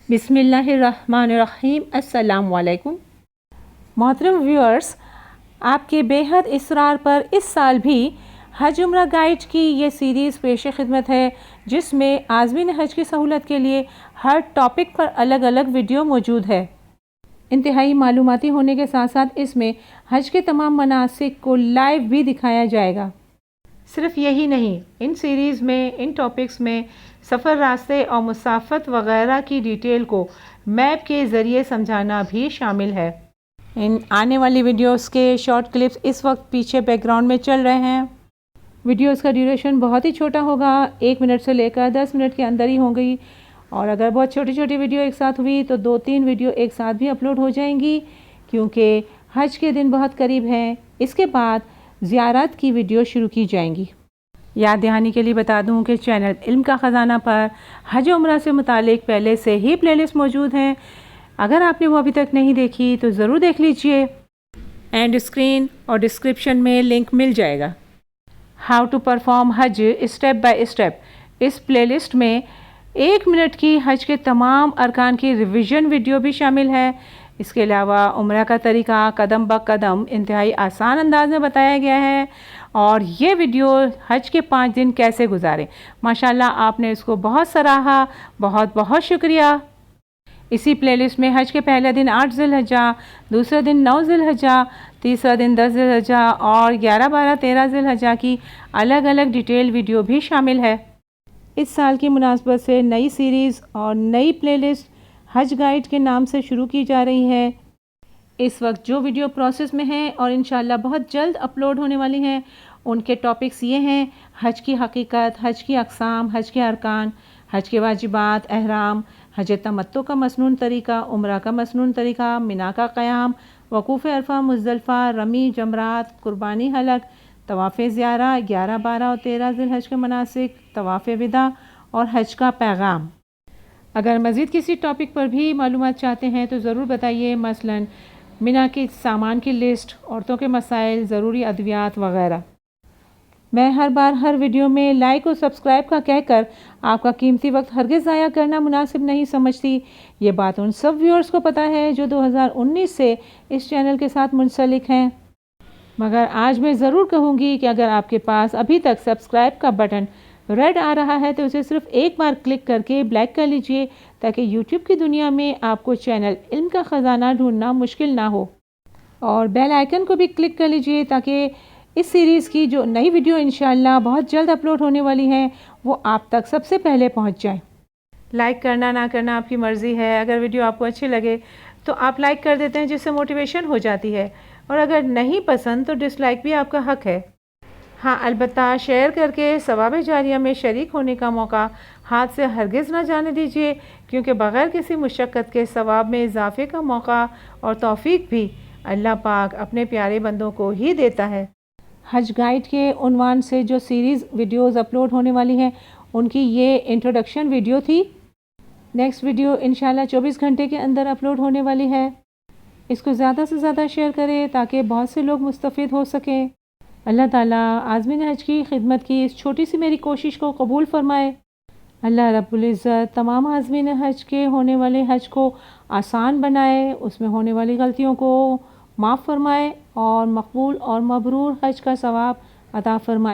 बिस्मिल्लाहिर्रहमानिर्रहीम। अस्सलाम वालेकुम। मोहतरम व्यूअर्स, आपके बेहद इसरार पर इस साल भी हज उम्रा गाइड की ये सीरीज़ पेश खिदमत है, जिसमें आज़मीन हज की सहूलत के लिए हर टॉपिक पर अलग अलग वीडियो मौजूद है। इंतहाई मालूमाती होने के साथ साथ इसमें हज के तमाम मनासिक को लाइव भी दिखाया जाएगा। सिर्फ यही नहीं, इन सीरीज़ में इन टॉपिक्स में सफ़र, रास्ते और मुसाफत वगैरह की डिटेल को मैप के ज़रिए समझाना भी शामिल है। इन आने वाली वीडियोस के शॉर्ट क्लिप्स इस वक्त पीछे बैकग्राउंड में चल रहे हैं। वीडियोस का ड्यूरेशन बहुत ही छोटा होगा, 1 मिनट से लेकर 10 मिनट के अंदर ही होंगी। और अगर बहुत छोटी छोटी वीडियो एक साथ हुई तो 2-3 वीडियो एक साथ भी अपलोड हो जाएंगी, क्योंकि हज के दिन बहुत करीब हैं। इसके बाद ज़ियारत की वीडियो शुरू की जाएंगी। याद दहानी के लिए बता दूं कि चैनल इल्म का ख़जाना पर हज उम्रा से मुतालिक पहले से ही प्लेलिस्ट मौजूद हैं। अगर आपने वो अभी तक नहीं देखी तो ज़रूर देख लीजिए। एंड स्क्रीन और डिस्क्रिप्शन में लिंक मिल जाएगा। हाउ टू परफॉर्म हज स्टेप बाय स्टेप, इस प्लेलिस्ट में 1 मिनट की हज के तमाम अरकान की रिवीजन वीडियो भी शामिल है। इसके अलावा उम्रा का तरीका कदम ब कदम इंतहाई आसान अंदाज में बताया गया है। और ये वीडियो हज के 5 दिन कैसे गुजारें, माशाल्लाह आपने इसको बहुत सराहा, बहुत बहुत शुक्रिया। इसी प्लेलिस्ट में हज के पहले दिन 8 ज़िलहज्जा, दूसरे दिन 9 ज़िलहज्जा, तीसरा दिन 10 ज़िलहज्जा और 11, 12, 13 ज़िलहज्जा की अलग अलग डिटेल वीडियो भी शामिल है। इस साल की मुनासबत से नई सीरीज़ और नई प्लेलिस्ट हज गाइड के नाम से शुरू की जा रही है। इस वक्त जो वीडियो प्रोसेस में हैं और इंशाल्लाह बहुत जल्द अपलोड होने वाली हैं, उनके टॉपिक्स ये हैं: हज की हकीकत, हज की अक़साम, हज के अरकान, हज के वाजिबात, एहराम, हज तमत्तु का मसनून तरीका, उम्रा का मसनून तरीका, मिना का क़याम, वक़ूफ़ अरफ़ा, मुज़दलिफ़ा, रमी, जमरात, कुर्बानी हलक, तवाफ़ ज़ियारा, 11, 12 और 13 ज़िलहज के मनासिक, तवाफ़ विदा और हज का पैगाम। अगर मज़ीद किसी टॉपिक पर भी मालूमात चाहते हैं तो ज़रूर बताइए, मसलन मिना के सामान की लिस्ट, औरतों के मसाइल, ज़रूरी अद्वियात वगैरह। मैं हर बार हर वीडियो में लाइक और सब्सक्राइब का कहकर आपका कीमती वक्त हरगिज़ ज़ाया करना मुनासिब नहीं समझती। ये बात उन सब व्यूअर्स को पता है जो 2019 से इस चैनल के साथ मुंसलिक हैं। मगर आज मैं ज़रूर कहूँगी कि अगर आपके पास अभी तक सब्सक्राइब का बटन रेड आ रहा है तो उसे सिर्फ एक बार क्लिक करके ब्लैक कर लीजिए, ताकि यूट्यूब की दुनिया में आपको चैनल इल्म का ख़जाना ढूंढना मुश्किल ना हो। और बेल आइकन को भी क्लिक कर लीजिए, ताकि इस सीरीज़ की जो नई वीडियो इंशाल्लाह बहुत जल्द अपलोड होने वाली है वो आप तक सबसे पहले पहुंच जाए। लाइक करना ना करना आपकी मर्ज़ी है। अगर वीडियो आपको अच्छी लगे तो आप लाइक कर देते हैं, जिससे मोटिवेशन हो जाती है। और अगर नहीं पसंद तो डिसलाइक भी आपका हक है। हाँ, अलबत्ता शेयर करके सवाब जारिया में शरीक होने का मौका हाथ से हरगिज़ ना जाने दीजिए, क्योंकि बग़ैर किसी मुशक्क़त के सवाब में इजाफ़े का मौका और तौफ़ीक भी अल्लाह पाक अपने प्यारे बंदों को ही देता है। हज गाइड के उन्वान से जो सीरीज़ वीडियोस अपलोड होने वाली हैं, उनकी ये इंट्रोडक्शन वीडियो थी। नेक्स्ट वीडियो इंशाल्लाह 24 घंटे के अंदर अपलोड होने वाली है। इसको ज़्यादा से ज़्यादा शेयर करें ताकि बहुत से लोग मुस्तफ़ीद हो सकें। अल्लाह ताला आज़मीन हज की खिदमत की इस छोटी सी मेरी कोशिश को कबूल फ़रमाए। अल्लाह रब्बुल इज़्ज़त तमाम आज़मीन हज के होने वाले हज को आसान बनाए, उसमें होने वाली गलतियों को माफ़ फ़रमाए और मकबूल और मबरूर हज का सवाब अता फ़रमाए।